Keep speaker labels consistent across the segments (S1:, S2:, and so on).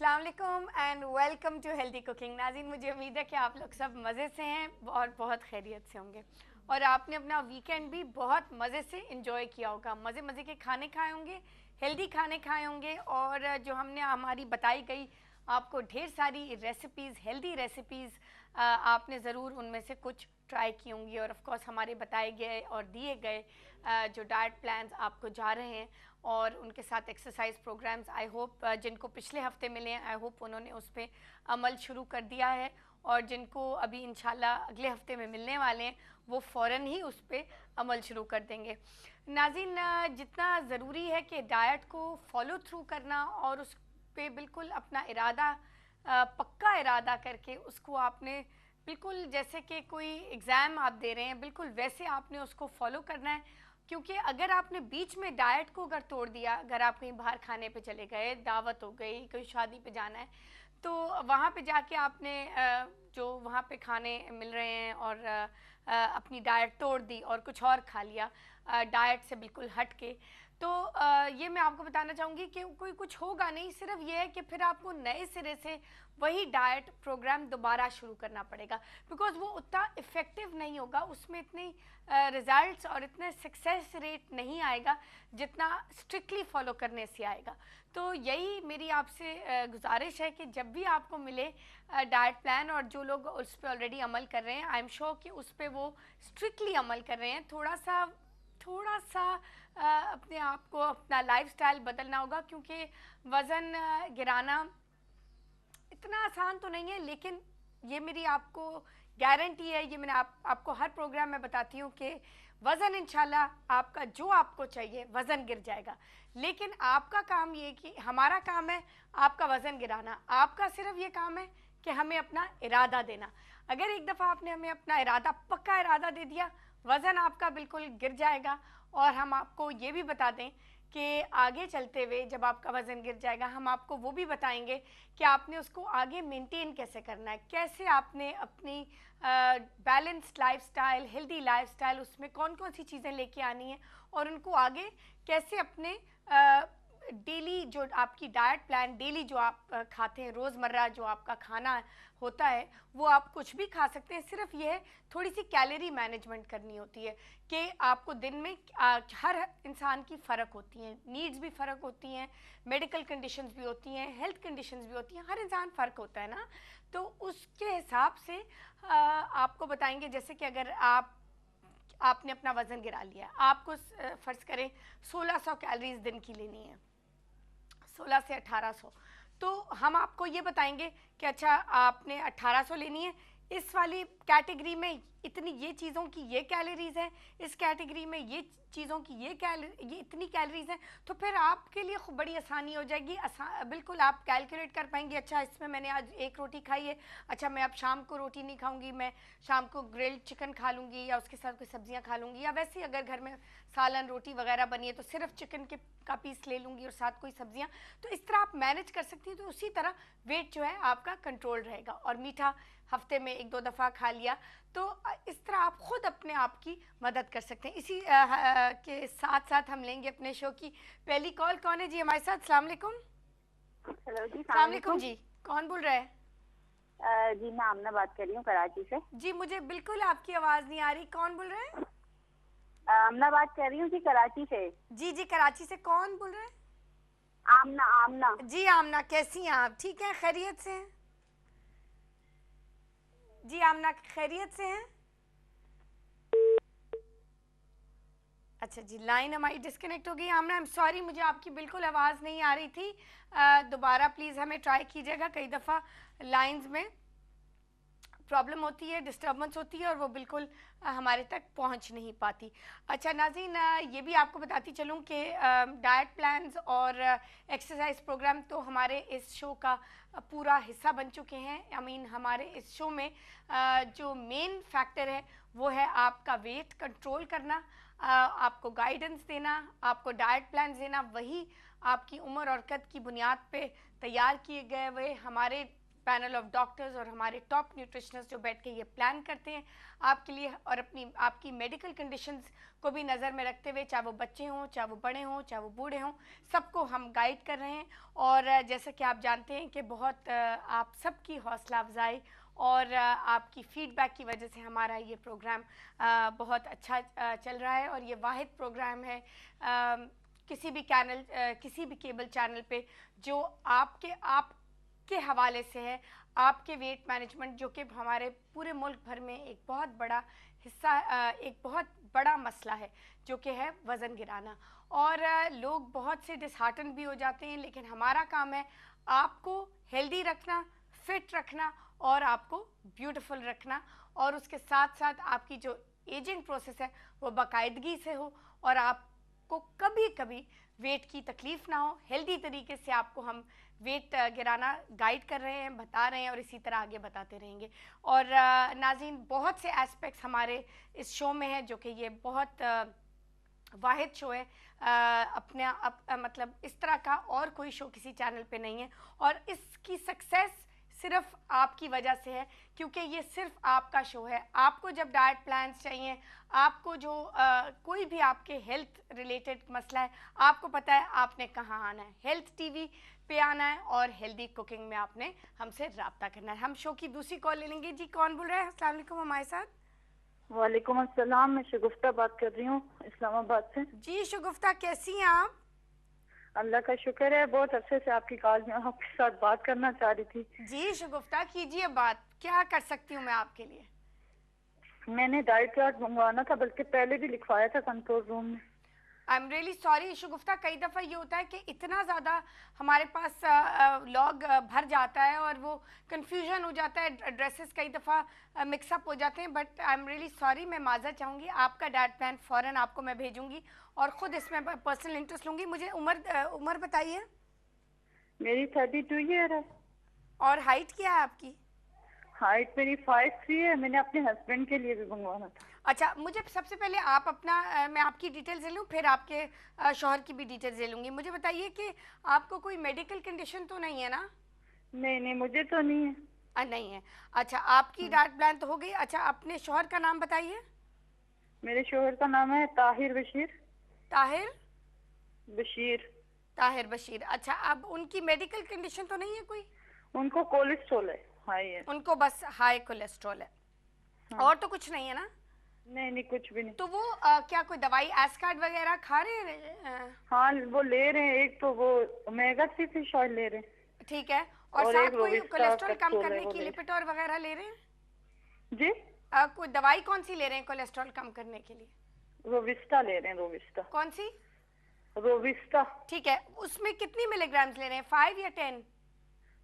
S1: अस्सलाम वालेकुम and welcome to healthy cooking. नाज़रीन, मुझे उम्मीद है कि आप लोग सब मज़े से हैं और बहुत खैरियत से होंगे और आपने अपना वीकेंड भी बहुत मज़े से इंजॉय किया होगा। मज़े मज़े के खाने खाए होंगे, हेल्दी खाने खाए होंगे और जो हमने हमारी बताई गई आपको ढेर सारी रेसिपीज़, हेल्दी रेसिपीज़, आपने ज़रूर उनमें से कुछ ट्राई की होंगी और ऑफ कोर्स हमारे बताए गए और दिए गए जो डाइट प्लान्स आपको जा रहे हैं और उनके साथ एक्सरसाइज प्रोग्राम्स, आई होप जिनको पिछले हफ्ते मिले हैं, आई होप उन्होंने उस पर अमल शुरू कर दिया है और जिनको अभी इंशाल्लाह अगले हफ्ते में मिलने वाले हैं वो फ़ौरन ही उस पर अमल शुरू कर देंगे। नाज़रीन, जितना ज़रूरी है कि डाइट को फॉलो थ्रू करना और उस पर बिल्कुल अपना इरादा, पक्का इरादा करके उसको आपने बिल्कुल जैसे कि कोई एग्ज़ाम आप दे रहे हैं बिल्कुल वैसे आपने उसको फॉलो करना है। क्योंकि अगर आपने बीच में डाइट को अगर तोड़ दिया, अगर आप कहीं बाहर खाने पे चले गए, दावत हो गई, कोई शादी पे जाना है, तो वहाँ पे जाके आपने जो वहाँ पे खाने मिल रहे हैं और अपनी डाइट तोड़ दी और कुछ और खा लिया डाइट से बिल्कुल हट के, तो ये मैं आपको बताना चाहूँगी कि कोई कुछ होगा नहीं। सिर्फ ये है कि फिर आपको नए सिरे से वही डाइट प्रोग्राम दोबारा शुरू करना पड़ेगा, बिकॉज वो उतना इफ़ेक्टिव नहीं होगा, उसमें इतनी रिज़ल्ट्स और इतने सक्सेस रेट नहीं आएगा जितना स्ट्रिक्टली फॉलो करने से आएगा। तो यही मेरी आपसे गुजारिश है कि जब भी आपको मिले डाइट प्लान और जो लोग उस पर ऑलरेडी अमल कर रहे हैं, आई एम श्योर कि उस पर वो स्ट्रिक्टली अमल कर रहे हैं, थोड़ा सा अपने आप को, अपना लाइफस्टाइल बदलना होगा, क्योंकि वज़न गिराना इतना आसान तो नहीं है, लेकिन ये मेरी आपको गारंटी है, ये मैंने आपको हर प्रोग्राम में बताती हूँ कि वज़न इंशाल्लाह आपका जो आपको चाहिए वज़न गिर जाएगा। लेकिन आपका काम ये कि हमारा काम है आपका वज़न गिराना, आपका सिर्फ ये काम है कि हमें अपना इरादा देना। अगर एक दफ़ा आपने हमें अपना इरादा, पक्का इरादा दे दिया, वज़न आपका बिल्कुल गिर जाएगा। और हम आपको ये भी बता दें कि आगे चलते हुए जब आपका वज़न गिर जाएगा, हम आपको वो भी बताएंगे कि आपने उसको आगे मेंटेन कैसे करना है, कैसे आपने अपनी बैलेंस्ड लाइफस्टाइल, हेल्दी लाइफस्टाइल, उसमें कौन कौन सी चीज़ें लेके आनी है और उनको आगे कैसे अपने डेली जो आपकी डाइट प्लान, डेली जो आप खाते हैं, रोज़मर्रा जो आपका खाना होता है, वो आप कुछ भी खा सकते हैं। सिर्फ ये है थोड़ी सी कैलोरी मैनेजमेंट करनी होती है कि आपको दिन में हर इंसान की फ़र्क होती हैं, नीड्स भी फ़र्क होती हैं, मेडिकल कंडीशंस भी होती हैं, हेल्थ कंडीशंस भी होती हैं, हर इंसान फ़र्क होता है ना। तो उसके हिसाब से आपको बताएंगे, जैसे कि अगर आपने अपना वज़न गिरा लिया, आपको फ़र्ज़ करें 1600 कैलोरीज दिन की लेनी है, 16 से 1800, तो हम आपको ये बताएंगे कि अच्छा आपने 1800 लेनी है, इस वाली कैटेगरी में इतनी ये चीज़ों की ये कैलोरीज़ हैं, इस कैटेगरी में ये चीज़ों की ये इतनी कैलोरीज़ हैं, तो फिर आपके लिए बड़ी आसानी हो जाएगी। बिल्कुल आप कैलकुलेट कर पाएंगे, अच्छा इसमें मैंने आज एक रोटी खाई है, अच्छा मैं अब शाम को रोटी नहीं खाऊंगी, मैं शाम को ग्रिल्ड चिकन खा लूँगी या उसके साथ कोई सब्जियां खा लूँगी, या वैसे अगर घर में सालन रोटी वगैरह बनी है तो सिर्फ चिकन का पीस ले लूँगी और साथ कोई सब्जियां। तो इस तरह आप मैनेज कर सकती हैं, तो उसी तरह वेट जो है आपका कंट्रोल रहेगा। और मीठा हफ्ते में एक दो दफ़ा खा लिया, तो इस तरह आप ख़ुद अपने आप की मदद कर सकते हैं। इसी के साथ साथ हम लेंगे अपने शो की पहली कॉल। कौन है जी हमारे साथ? अस्सलाम वालेकुम।
S2: हेलो जी,
S1: अस्सलाम वालेकुम जी, कौन बोल रहा है?
S2: जी मैं आमना बात कर रही हूँ कराची से।
S1: जी मुझे बिल्कुल आपकी आवाज़ नहीं आ रही, कौन बोल रहे हैं?
S2: आमना बात कर रही हूँ जी कराची से।
S1: जी जी, कराची से कौन बोल रहे हैं?
S2: आमना आमना।
S1: जी आमना, कैसी हैं आप? ठीक हैं, खैरियत से हैं? जी आमना, खैरियत से हैं? अच्छा जी, लाइन हमारी डिस्कनेक्ट हो गई। आमना, आई एम सॉरी, मुझे आपकी बिल्कुल आवाज़ नहीं आ रही थी। दोबारा प्लीज़ हमें ट्राई कीजिएगा, कई दफ़ा लाइंस में प्रॉब्लम होती है, डिस्टर्बेंस होती है और वो बिल्कुल हमारे तक पहुंच नहीं पाती। अच्छा नाज़रीन, ये भी आपको बताती चलूँ कि डाइट प्लान्स और एक्सरसाइज प्रोग्राम तो हमारे इस शो का पूरा हिस्सा बन चुके हैं। आई मीन हमारे इस शो में जो मेन फैक्टर है वो है आपका वेट कंट्रोल करना, आपको गाइडेंस देना, आपको डाइट प्लान देना। वही आपकी उम्र और कद की बुनियाद पे तैयार किए गए हुए हमारे पैनल ऑफ डॉक्टर्स और हमारे टॉप न्यूट्रिशनिस्ट जो बैठ के ये प्लान करते हैं आपके लिए और आपकी मेडिकल कंडीशंस को भी नज़र में रखते हुए, चाहे वो बच्चे हों, चाहे वो बड़े हों, चाहे वो बूढ़े हों, सबको हम गाइड कर रहे हैं। और जैसा कि आप जानते हैं कि बहुत आप सबकी हौसला अफजाई और आपकी फीडबैक की वजह से हमारा ये प्रोग्राम बहुत अच्छा चल रहा है। और ये वाहिद प्रोग्राम है किसी भी केबल चैनल पे जो आपके हवाले से है, आपके वेट मैनेजमेंट, जो कि हमारे पूरे मुल्क भर में एक बहुत बड़ा हिस्सा, एक बहुत बड़ा मसला है, जो कि है वज़न गिराना। और लोग बहुत से डिसहार्टन भी हो जाते हैं, लेकिन हमारा काम है आपको हेल्दी रखना, फिट रखना और आपको ब्यूटीफुल रखना, और उसके साथ साथ आपकी जो एजिंग प्रोसेस है वो बाकायदगी से हो और आपको कभी कभी वेट की तकलीफ़ ना हो। हेल्दी तरीके से आपको हम वेट गिराना गाइड कर रहे हैं, बता रहे हैं और इसी तरह आगे बताते रहेंगे। और नाज़रीन, बहुत से एस्पेक्ट्स हमारे इस शो में हैं जो कि ये बहुत वाहिद शो है, मतलब इस तरह का और कोई शो किसी चैनल पे नहीं है। और इसकी सक्सेस सिर्फ आपकी वजह से है, क्योंकि ये सिर्फ आपका शो है। आपको जब डाइट प्लान्स चाहिए, आपको जो कोई भी आपके हेल्थ रिलेटेड मसला है, आपको पता है आपने कहाँ आना है, हेल्थ टीवी पे आना है और हेल्दी कुकिंग में आपने हमसे रब्ता करना है। हम शो की दूसरी कॉल ले लेंगे। जी, कौन बोल रहा है? अस्सलाम वालेकुम हमारे साथ।
S3: वालेकुम अस्सलाम, मैं शगुफ्ता बात कर रही हूँ इस्लामाबाद से।
S1: जी शगुफ्ता, कैसी हैं आप?
S3: अल्लाह का शुक्र है, बहुत अच्छे से आपकी कॉल में आपके साथ बात करना चाह रही थी।
S1: जी शगुफ्ता, कीजिए बात, क्या कर सकती हूँ मैं आपके लिए?
S3: मैंने डाइट चार्ट मंगवाना था, बल्कि पहले भी लिखवाया था कंट्रोल रूम में।
S1: आई एम रियली सॉरी शगुफ्ता, कई दफ़ा ये होता है कि इतना ज़्यादा हमारे पास लॉग भर जाता है और वो कंफ्यूजन हो जाता है, एड्रेसेस कई दफ़ा मिक्सअप हो जाते हैं। But I am really sorry, मैं माज़ा चाहूँगी। आपका डाइट प्लान फ़ौरन आपको मैं भेजूँगी और ख़ुद इसमें पर्सनल इंटरेस्ट लूँगी। मुझे उम्र बताइए।
S3: मेरी 32 ईयर है।
S1: और हाइट क्या है आपकी?
S3: हाइट मेरी 5'3" है। मैंने अपने हस्बैंड के लिए भी मंगवाना था।
S1: अच्छा, मुझे सबसे पहले आप अपना मैं आपकी डिटेल्स ले लूँ, फिर आपके शौहर की भी डिटेल्स ले लूँगी। मुझे बताइए कि आपको कोई मेडिकल कंडीशन तो नहीं है ना?
S3: नहीं नहीं, मुझे तो नहीं है।
S1: नहीं है। अच्छा, आपकी डाइट प्लान तो हो गई। अच्छा, अपने शौहर का नाम बताइए।
S3: मेरे शोहर का नाम है ताहिर बशीर।
S1: ताहिर
S3: बशीर।
S1: ताहिर बशीर। अच्छा, अब उनकी मेडिकल कंडीशन तो नहीं है कोई?
S3: उनको कोलेस्ट्रॉल है, हाई है।
S1: उनको बस हाई कोलेस्ट्रॉल है।
S3: हाँ।
S1: और तो कुछ नहीं है ना?
S3: नहीं नहीं, कुछ भी नहीं।
S1: तो वो क्या कोई दवाई एस्कार्ड वगैरह खा रहे हैं?
S3: हाँ, वो ले रहे हैं। एक तो वो ओमेगा 3 फिश ऑयल ले रहे हैं।
S1: ठीक है। और
S3: एक
S1: साथ कोई
S3: रोबिस्टा
S1: कोलेस्ट्रॉल कम
S3: कैप्सूल है,
S1: करने
S3: वो
S1: की
S3: ले
S1: लिपिटोर वगैरह ले रहे हैं?
S3: जी।
S1: कोई दवाई कौन सी ले रहे हैं कोलेस्ट्रॉल कम करने के लिए?
S3: रोबिस्टा ले रहे हैं, रोबिस्टा।
S1: कौन सी?
S3: रोबिस्टा।
S1: ठीक है। उसमें कितनी मिलीग्राम्स ले रहे हैं, 5 या 10?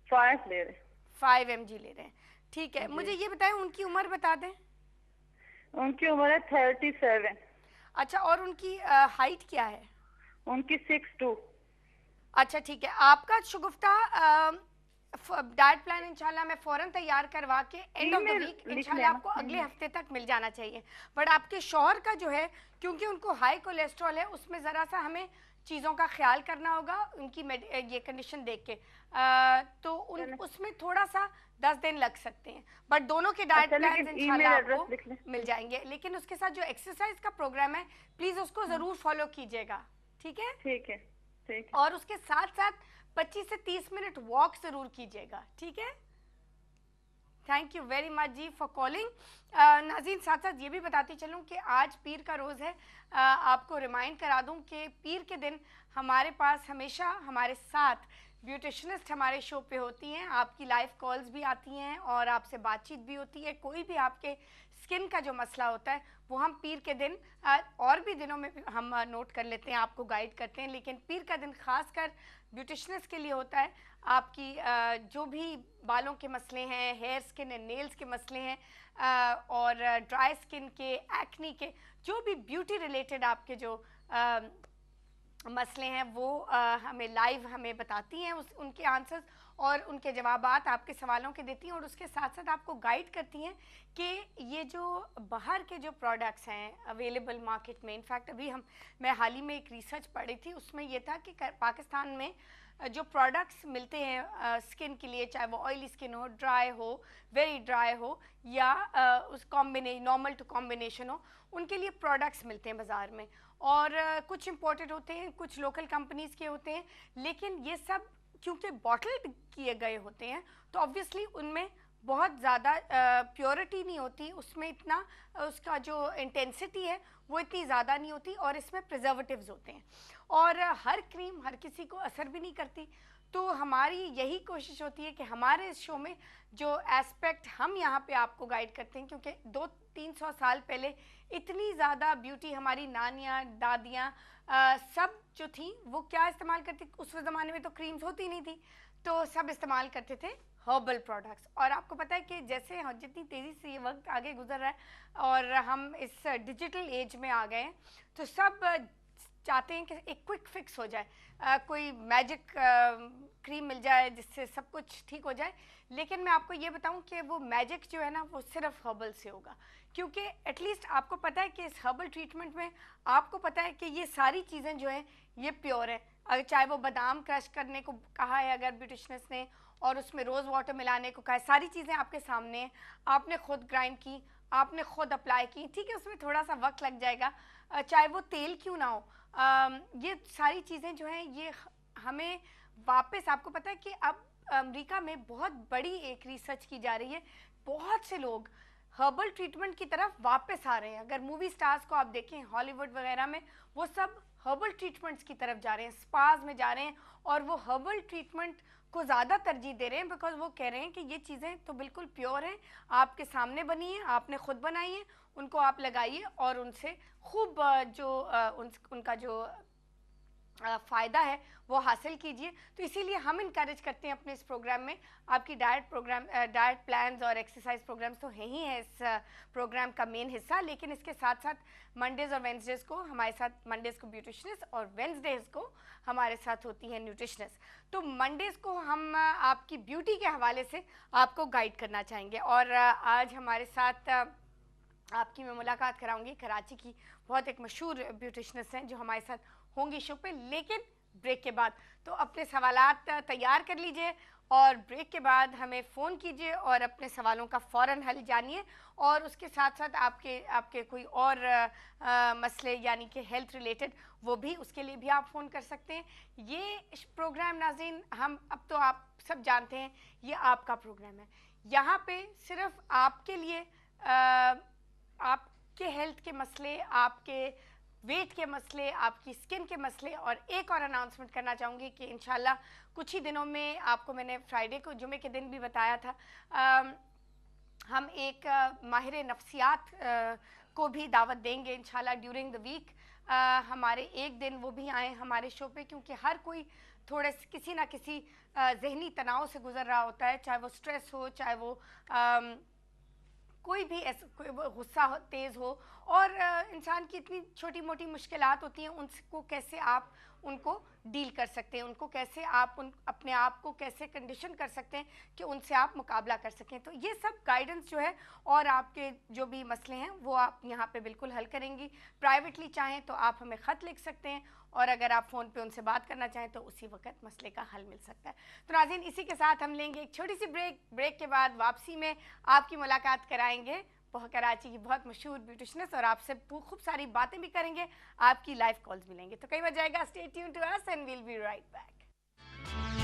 S3: 5 ले रहे हैं।
S1: 5 mg ले रहे हैं। ठीक है। मुझे ये बताएं, उनकी उम्र बता दें।
S3: उनकी उम्र है 37।
S1: अच्छा, और उनकी हाइट क्या है?
S3: उनकी 6'2".
S1: अच्छा, ठीक है। आपका शगुफ्ता डाइट प्लान इंशाल्लाह मैं फ़ौरन तैयार करवा के एंड ऑफ द वीक इंशाल्लाह आपको अगले हफ्ते तक मिल जाना चाहिए। बट आपके शौहर का जो है, क्योंकि उनको हाई कोलेस्ट्रॉल है, उसमें ज़रा सा हमें चीज़ों का ख्याल करना होगा उनकी ये कंडीशन देख के। तो उसमें थोड़ा सा 10 दिन लग सकते हैं, बट दोनों के डाइट प्लान इंशाल्लाह आपको मिल जाएंगे। लेकिन उसके साथ जो एक्सरसाइज का प्रोग्राम है, प्लीज़ उसको ज़रूर फॉलो कीजिएगा। ठीक है?
S3: ठीक है, ठीक है।
S1: और उसके साथ साथ 25 से 30 मिनट वॉक ज़रूर कीजिएगा। ठीक है? थैंक यू वेरी मच जी फॉर कॉलिंग। नाज़रीन, साथ साथ ये भी बताती चलूँ कि आज पीर का रोज़ है। आपको रिमाइंड करा दूँ कि पीर के दिन हमारे पास हमेशा हमारे साथ ब्यूटिशनिस्ट हमारे शो पे होती हैं। आपकी लाइव कॉल्स भी आती हैं और आपसे बातचीत भी होती है। कोई भी आपके स्किन का जो मसला होता है वो हम पीर के दिन और भी दिनों में हम नोट कर लेते हैं, आपको गाइड करते हैं, लेकिन पीर का दिन खासकर ब्यूटिशनिस्ट के लिए होता है। आपकी जो भी बालों के मसले हैं, हेयर स्किन एंड नेल्स के मसले हैं, और ड्राई स्किन के, एक्नी के, जो भी ब्यूटी रिलेटेड आपके जो मसले हैं वो हमें लाइव हमें बताती हैं, उनके आंसर्स और उनके जवाबात आपके सवालों के देती हैं, और उसके साथ साथ आपको गाइड करती हैं कि ये जो बाहर के जो प्रोडक्ट्स हैं अवेलेबल मार्केट में। इनफैक्ट अभी मैं हाल ही में एक रिसर्च पढ़ी थी, उसमें ये था कि पाकिस्तान में जो प्रोडक्ट्स मिलते हैं स्किन के लिए, चाहे वो ऑयली स्किन हो, ड्राई हो, वेरी ड्राई हो, या उस नॉर्मल टू कॉम्बिनेशन हो, उनके लिए प्रोडक्ट्स मिलते हैं बाज़ार में। और कुछ इम्पोर्टेड होते हैं, कुछ लोकल कंपनीज़ के होते हैं, लेकिन ये सब क्योंकि बॉटल्ड किए गए होते हैं तो ऑब्वियसली उनमें बहुत ज़्यादा प्योरिटी नहीं होती, उसमें इतना उसका जो इंटेंसिटी है वो इतनी ज़्यादा नहीं होती, और इसमें प्रिजर्वेटिव्स होते हैं, और हर क्रीम हर किसी को असर भी नहीं करती। तो हमारी यही कोशिश होती है कि हमारे इस शो में जो एस्पेक्ट हम यहाँ पे आपको गाइड करते हैं, क्योंकि 200-300 साल पहले इतनी ज़्यादा ब्यूटी हमारी नानियाँ दादियाँ सब जो थी वो क्या इस्तेमाल करती, उस ज़माने में तो क्रीम्स होती नहीं थी, तो सब इस्तेमाल करते थे हर्बल प्रोडक्ट्स। और आपको पता है कि जैसे जितनी तेज़ी से ये वक्त आगे गुजर रहा है और हम इस डिजिटल एज में आ गए हैं, तो सब चाहते हैं कि एक क्विक फिक्स हो जाए, कोई मैजिक क्रीम मिल जाए जिससे सब कुछ ठीक हो जाए। लेकिन मैं आपको ये बताऊं कि वो मैजिक जो है ना वो सिर्फ हर्बल से होगा, क्योंकि एटलीस्ट आपको पता है कि इस हर्बल ट्रीटमेंट में आपको पता है कि ये सारी चीज़ें जो हैं ये प्योर है। अगर चाहे वो बादाम क्रश करने को कहा है अगर ब्यूटिशनिस्ट ने, और उसमें रोज़ वाटर मिलाने को कहा है, सारी चीज़ें आपके सामने हैं, आपने खुद ग्राइंड की, आपने खुद अप्लाई की, ठीक है, उसमें थोड़ा सा वक्त लग जाएगा, चाहे वो तेल क्यों ना हो। ये सारी चीज़ें जो हैं ये हमें वापस, आपको पता है कि अब अमेरिका में बहुत बड़ी एक रिसर्च की जा रही है, बहुत से लोग हर्बल ट्रीटमेंट की तरफ वापस आ रहे हैं। अगर मूवी स्टार्स को आप देखें हॉलीवुड वगैरह में, वो सब हर्बल ट्रीटमेंट्स की तरफ जा रहे हैं, स्पाज में जा रहे हैं, और वो हर्बल ट्रीटमेंट को ज़्यादा तरजीह दे रहे हैं, बिकॉज वो कह रहे हैं कि ये चीज़ें तो बिल्कुल प्योर हैं, आपके सामने बनी है, आपने खुद बनाई है, उनको आप लगाइए और उनसे खूब जो उनका जो फ़ायदा है वो हासिल कीजिए। तो इसीलिए हम इनकरेज करते हैं अपने इस प्रोग्राम में, आपकी डाइट प्लान्स और एक्सरसाइज प्रोग्राम्स तो है ही है इस प्रोग्राम का मेन हिस्सा, लेकिन इसके साथ साथ मंडेज़ और वेंसडेज़ को हमारे साथ, मंडेज़ को ब्यूटिशनिस्ट और वेंसडेज़ को हमारे साथ होती है न्यूट्रिशनिस्ट। तो मंडेज़ को हम आपकी ब्यूटी के हवाले से आपको गाइड करना चाहेंगे, और आज हमारे साथ आपकी मैं मुलाकात कराऊंगी कराची की बहुत एक मशहूर ब्यूटिशनिस्ट हैं जो हमारे साथ होंगी शो पे, लेकिन ब्रेक के बाद। तो अपने सवालात तैयार कर लीजिए और ब्रेक के बाद हमें फ़ोन कीजिए और अपने सवालों का फ़ौरन हल जानिए, और उसके साथ साथ आपके कोई और मसले यानी कि हेल्थ रिलेटेड, वो भी, उसके लिए भी आप फ़ोन कर सकते हैं। ये प्रोग्राम नाज़रीन, हम अब तो आप सब जानते हैं ये आपका प्रोग्राम है, यहाँ पे सिर्फ आपके लिए आपके हेल्थ के मसले, आपके वेट के मसले, आपकी स्किन के मसले। और एक और अनाउंसमेंट करना चाहूँगी कि इंशाल्लाह कुछ ही दिनों में, आपको मैंने फ्राइडे को जुमे के दिन भी बताया था, हम एक माहिर नफ्सियात को भी दावत देंगे इंशाल्लाह ड्यूरिंग द वीक। हमारे एक दिन वो भी आए हमारे शो पे, क्योंकि हर कोई थोड़े किसी ना किसी जहनी तनाव से गुजर रहा होता है, चाहे वो स्ट्रेस हो, चाहे वो कोई भी ऐसा कोई गुस्सा तेज़ हो, और इंसान की इतनी छोटी मोटी मुश्किलात होती हैं, उनको कैसे आप उनको डील कर सकते हैं, उनको कैसे आप अपने आप को कैसे कंडीशन कर सकते हैं कि उनसे आप मुकाबला कर सकें। तो ये सब गाइडेंस जो है और आपके जो भी मसले हैं वो आप यहाँ पे बिल्कुल हल करेंगी। प्राइवेटली चाहें तो आप हमें ख़त लिख सकते हैं, और अगर आप फ़ोन पे उनसे बात करना चाहें तो उसी वक्त मसले का हल मिल सकता है। तो नाज़रीन, इसी के साथ हम लेंगे एक छोटी सी ब्रेक के बाद वापसी में आपकी मुलाकात कराएंगे कराची की बहुत मशहूर ब्यूटिशनिस्ट, और आपसे खूब सारी बातें भी करेंगे, आपकी लाइव कॉल्स मिलेंगे। तो कहीं मत जाएगा, stay tuned to us and we'll be right back.